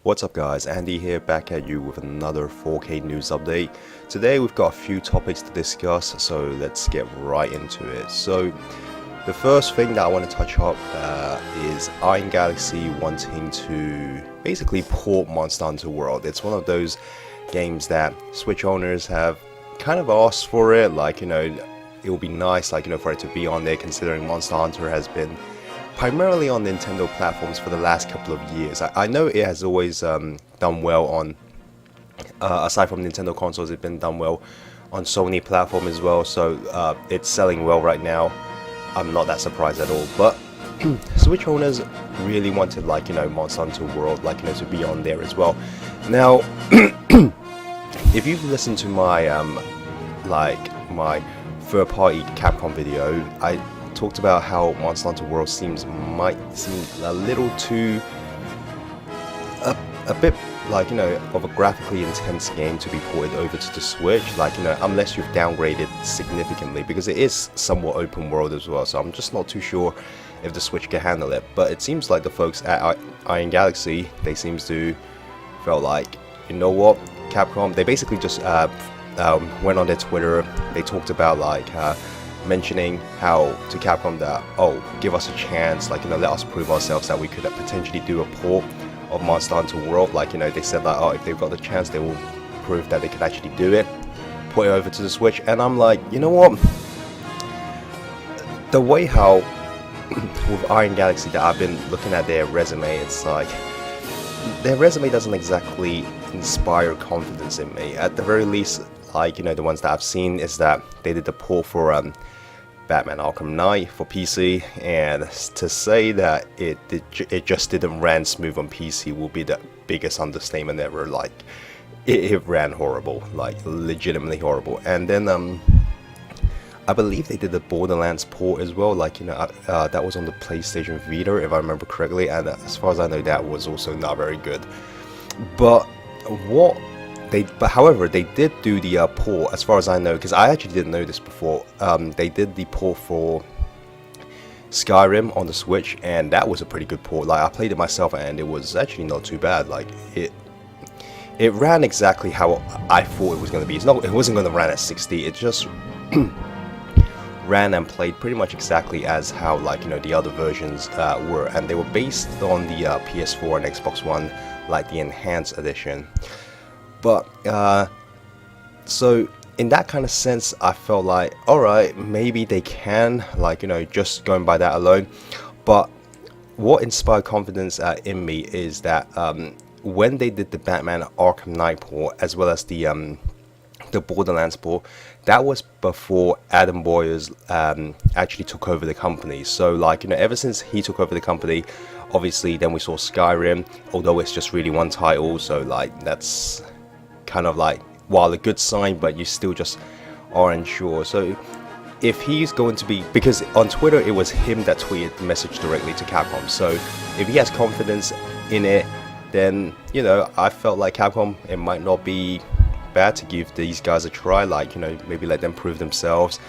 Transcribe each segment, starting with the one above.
What's up guys, Andy here, back at you with another 4K news update. Today we've got a few topics to discuss, so let's get right into it. So the first thing that I want to touch up is Iron Galaxy wanting to basically port Monster Hunter World. It's one of those games that Switch owners have kind of asked for it, like, you know, it would be nice, like, you know, for it to be on there, considering Monster Hunter has been primarily on Nintendo platforms for the last couple of years. I know it has always done well on, aside from Nintendo consoles, it's been done well on Sony platform as well, so it's selling well right now. I'm not that surprised at all, but Switch owners really wanted, like, you know, Monster Hunter World, like, you know, to be on there as well. Now, if you've listened to my, my third-party Capcom video, I talked about how Monster Hunter World might seem a little too a bit like, you know, of a graphically intense game to be ported over to the Switch, like, you know, unless you've downgraded significantly, because it is somewhat open world as well, so I'm just not too sure if the Switch can handle it. But it seems like the folks at Iron Galaxy, they seems to felt like, you know what, Capcom, they basically just went on their Twitter, they talked about, like, mentioning how to Capcom that, oh, give us a chance, like, you know, let us prove ourselves that we could potentially do a port of Monster Hunter World. Like, you know, they said that, oh, if they've got the chance, they will prove that they could actually do it, put it over to the Switch. And I'm like, you know what, the way how with Iron Galaxy that I've been looking at their resume, it's like their resume doesn't exactly inspire confidence in me. At the very least, like, you know, the ones that I've seen is that they did the port for Batman Arkham Knight for PC, and to say that it just didn't run smooth on PC will be the biggest understatement ever. Like, it ran horrible, like legitimately horrible. And then I believe they did the Borderlands port as well, like, you know, that was on the PlayStation Vita if I remember correctly, and as far as I know that was also not very good. But however, they did do the port, as far as I know, because I actually didn't know this before. They did the port for Skyrim on the Switch, and that was a pretty good port. Like, I played it myself, and it was actually not too bad. Like, it ran exactly how I thought it was going to be. It wasn't going to run at 60. It just ran and played pretty much exactly as how, like, you know, the other versions were, and they were based on the PS4 and Xbox One, like the enhanced edition. But so in that kind of sense, I felt like, alright, maybe they can, like, you know, just going by that alone. But what inspired confidence in me is that when they did the Batman Arkham Knight port, as well as the Borderlands port, that was before Adam Boyers actually took over the company. So, like, you know, ever since he took over the company, obviously then we saw Skyrim, although it's just really one title, so, like, that's kind of like, while a good sign, but you still just aren't sure. So if he's going to be, because on Twitter it was him that tweeted the message directly to Capcom, so if he has confidence in it, then, you know, I felt like Capcom, it might not be bad to give these guys a try, like, you know, maybe let them prove themselves.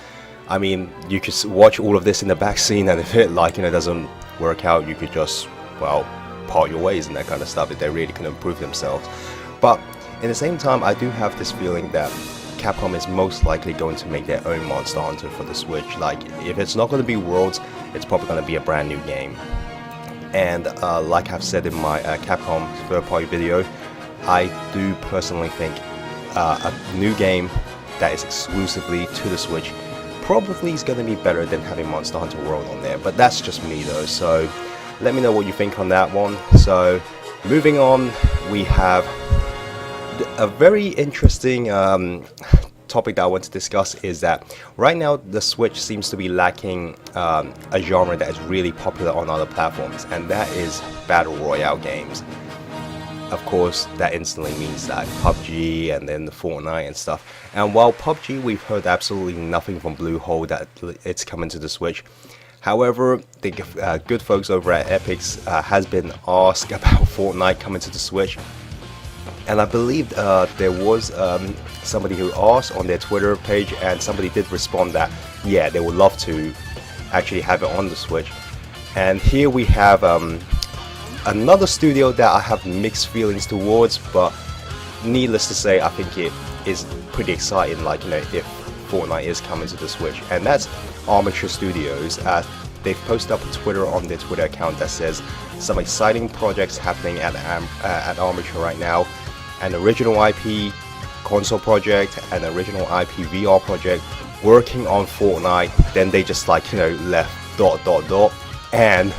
I mean, you could watch all of this in the back scene, and if it, like, you know, doesn't work out, you could just, well, part your ways and that kind of stuff if they really can improve themselves. But in the same time, I do have this feeling that Capcom is most likely going to make their own Monster Hunter for the Switch. Like, if it's not going to be Worlds, it's probably going to be a brand new game. And like I've said in my Capcom third-party video, I do personally think a new game that is exclusively to the Switch probably is going to be better than having Monster Hunter World on there. But that's just me though, so let me know what you think on that one. So moving on, we have a very interesting topic that I want to discuss, is that right now the Switch seems to be lacking a genre that is really popular on other platforms, and that is Battle Royale games. Of course, that instantly means that PUBG and then the Fornite and stuff. And while PUBG, we've heard absolutely nothing from Bluehole that it's coming to the Switch. However, the good folks over at Epix has been asked about Fortnite coming to the Switch. And I believe there was somebody who asked on their Twitter page, and somebody did respond that, yeah, they would love to actually have it on the Switch. And here we have another studio that I have mixed feelings towards, but needless to say, I think it is pretty exciting, like, you know, if Fortnite is coming to the Switch, and that's Armature Studios. They've posted up on Twitter on their Twitter account that says some exciting projects happening at Armature right now. An original IP console project, an original IP VR project, working on Fortnite. Then they just, like, you know, left ... and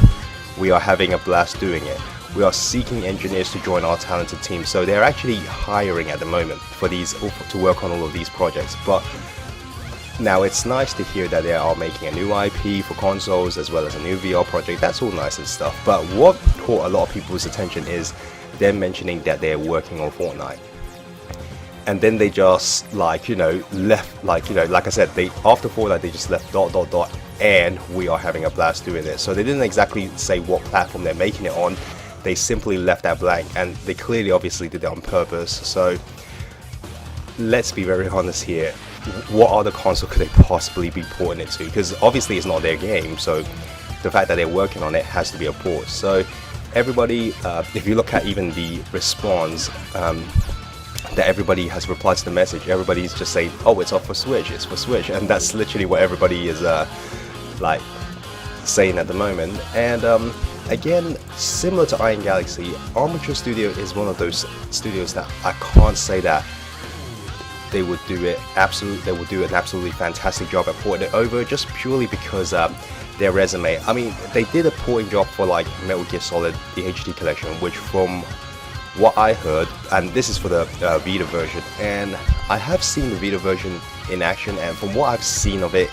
we are having a blast doing it. We are seeking engineers to join our talented team. So they're actually hiring at the moment for these, to work on all of these projects. But now it's nice to hear that they are making a new IP for consoles as well as a new VR project. That's all nice and stuff. But what caught a lot of people's attention is them mentioning that they're working on Fortnite. And then they just, like, you know, left, like, you know, like I said, they, after Fortnite, they just left ... and we are having a blast doing it. So they didn't exactly say what platform they're making it on. They simply left that blank, and they clearly obviously did it on purpose. So let's be very honest here. What other console could they possibly be porting it to? Because obviously it's not their game, so the fact that they're working on it has to be a port. So everybody, if you look at even the response that everybody has replied to the message, everybody's just saying, oh, it's off for Switch, it's for Switch, and that's literally what everybody is like saying at the moment. And again, similar to Iron Galaxy, Armature Studio is one of those studios that I can't say that they would do an absolutely fantastic job at porting it over, just purely because their resume. I mean, they did a porting job for, like, Metal Gear Solid, the HD collection, which from what I heard, and this is for the Vita version, and I have seen the Vita version in action, and from what I've seen of it,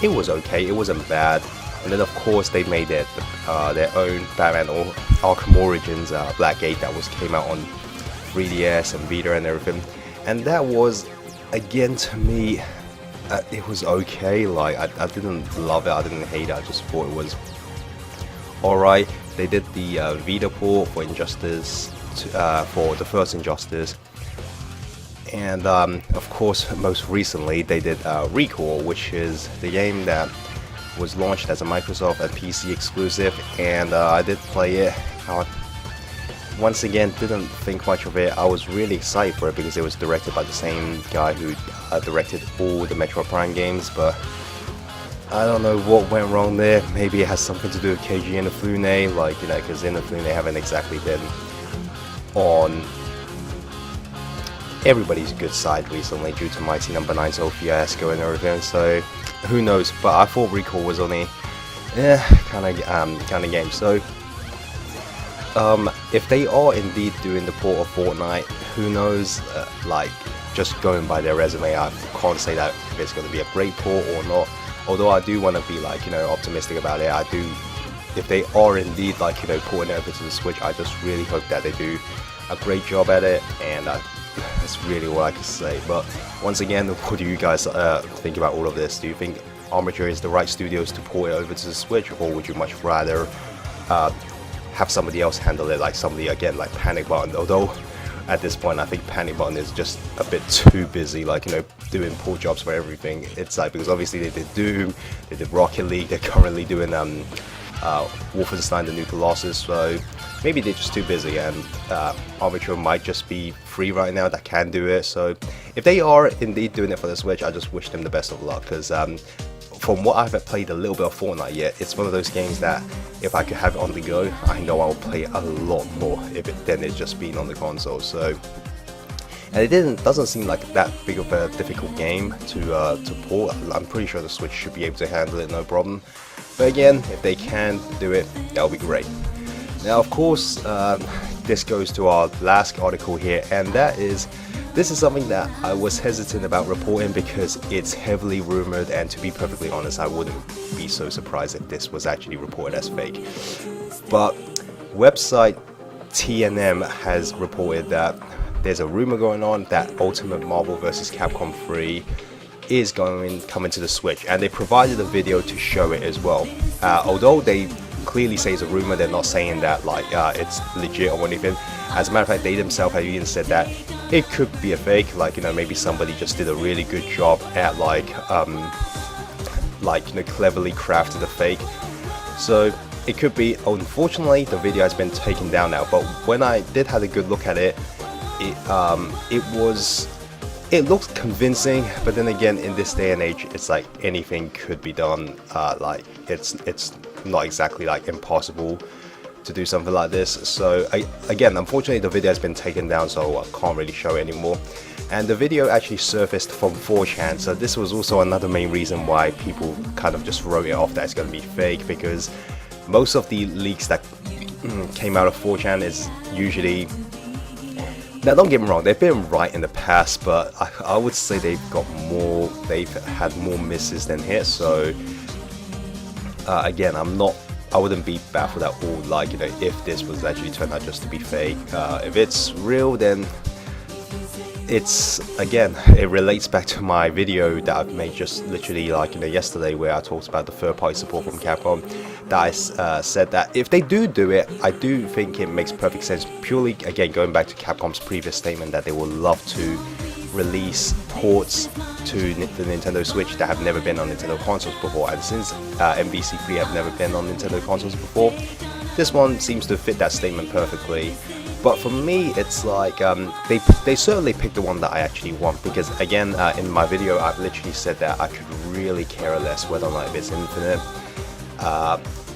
it was okay, it wasn't bad. And then of course they made their own Batman or Arkham Origins Blackgate that came out on 3DS and Vita and everything, and that was, again, to me, it was okay. Like, I didn't love it, I didn't hate it, I just thought it was alright. They did the Vita port for Injustice, for the first Injustice, and of course most recently they did Recall, which is the game that was launched as a Microsoft and PC exclusive, and I did play it. Once again, didn't think much of it. I was really excited for it because it was directed by the same guy who directed all the Metroid Prime games, but I don't know what went wrong there. Maybe it has something to do with Keiji Inafune, like, you know, because Inafune haven't exactly been on everybody's good side recently due to Mighty No. 9's whole fiasco and everything, so who knows. But I thought Recall was only kind of game. So if they are indeed doing the port of Fortnite, who knows, like, just going by their resume, I can't say that if it's going to be a great port or not, although I do want to be, like, you know, optimistic about it. I do, if they are indeed, like, you know, porting it over to the Switch, I just really hope that they do a great job at it, and that's really all I can say. But once again, what do you guys think about all of this? Do you think Armature is the right studios to port it over to the Switch, or would you much rather have somebody else handle it, like somebody, again, like Panic Button? Although at this point I think Panic Button is just a bit too busy, like, you know, doing port jobs for everything. It's like, because obviously they did Doom, they did Rocket League, they're currently doing Wolfenstein the New Colossus, so maybe they're just too busy, and Armature might just be free right now that can do it. So if they are indeed doing it for the Switch, I just wish them the best of luck, because from what I've played a little bit of Fortnite yet, it's one of those games that if I could have it on the go, I know I will play a lot more than it just being on the console. So, and it doesn't seem like that big of a difficult game to port. I'm pretty sure the Switch should be able to handle it, no problem. But again, if they can do it, that'll be great. Now, of course, this goes to our last article here, and that is, this is something that I was hesitant about reporting because it's heavily rumored, and to be perfectly honest, I wouldn't be so surprised if this was actually reported as fake. But website TNM has reported that there's a rumor going on that Ultimate Marvel vs. Capcom 3 is coming to the Switch, and they provided a video to show it as well. Although they clearly say it's a rumor, they're not saying that like it's legit or anything. As a matter of fact, they themselves have even said that it could be a fake, like, you know, maybe somebody just did a really good job at like you know, cleverly crafted a fake. So it could be, unfortunately the video has been taken down now, but when I did have a good look at it, it looks convincing, but then again, in this day and age, it's like anything could be done. Like it's not exactly like impossible to do something like this. So again, unfortunately the video has been taken down, so I can't really show it anymore. And the video actually surfaced from 4chan, so this was also another main reason why people kind of just wrote it off that it's going to be fake, because most of the leaks that came out of 4chan is usually, now don't get me wrong, they've been right in the past, but I would say they've had more misses than hits. So again, I wouldn't be baffled at all, like, you know, if this was actually turned out just to be fake. If it's real, then it's, again, it relates back to my video that I've made just literally, like, you know, yesterday, where I talked about the third-party support from Capcom. That I said that if they do it, I do think it makes perfect sense, purely, again, going back to Capcom's previous statement that they would love to release ports to the Nintendo Switch that have never been on Nintendo consoles before. And since MvC 3 have never been on Nintendo consoles before, this one seems to fit that statement perfectly. But for me, it's like they certainly picked the one that I actually want, because again, in my video I've literally said that I could really care less whether or not it's Infinite,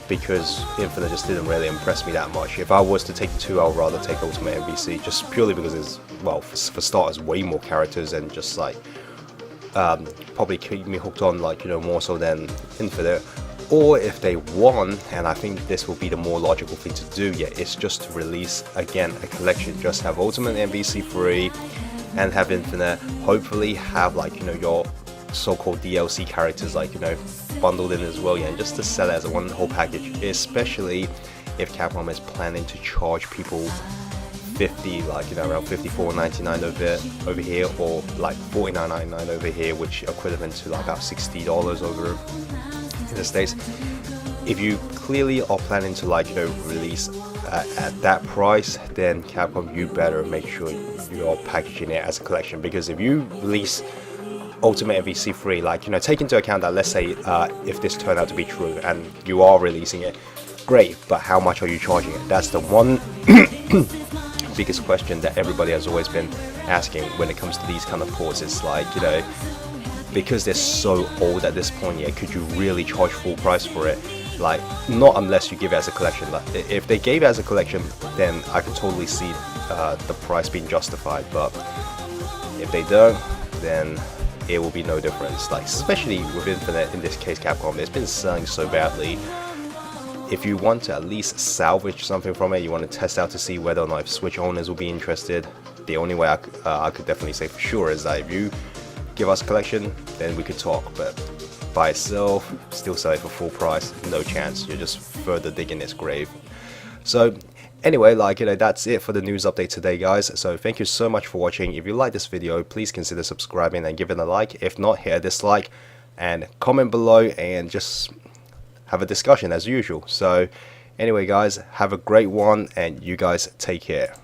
because Infinite just didn't really impress me that much. If I was to take the two, I'd rather take Ultimate MvC, just purely because it's, well, for starters, way more characters, and just like probably keep me hooked on, like, you know, more so than Infinite. Or if they won, and I think this will be the more logical thing to do, yeah, it's just to release, again, a collection. Just have Ultimate MvC 3 and have Infinite, hopefully have, like, you know, your so-called DLC characters, like, you know, bundled in as well, yeah, and just to sell it as a one whole package, especially if Capcom is planning to charge people 50, like, you know, around $54.99 over here, or like $49.99 over here, which equivalent to like about $60 over in the States. If you clearly are planning to, like, you know, release at that price, then Capcom, you better make sure you're packaging it as a collection, because if you release Ultimate MvC 3, like, you know, take into account that, let's say if this turned out to be true and you are releasing it, great, but how much are you charging it? That's the one biggest question that everybody has always been asking when it comes to these kind of ports. It's like, you know, because they're so old at this point, yeah, could you really charge full price for it? Like, not unless you give it as a collection. Like, if they gave it as a collection, then I could totally see the price being justified, but if they don't, then it will be no difference. Like, especially with Infinite, in this case Capcom, it's been selling so badly. If you want to at least salvage something from it, you want to test out to see whether or not if Switch owners will be interested, the only way I could definitely say for sure is that if you give us a collection, then we could talk. But by itself, still sell it for full price, no chance. You're just further digging its grave. So anyway, like, you know, that's it for the news update today, guys. So thank you so much for watching. If you like this video, please consider subscribing and giving a like. If not, hit a dislike and comment below and just have a discussion as usual. So anyway, guys, have a great one, and you guys take care.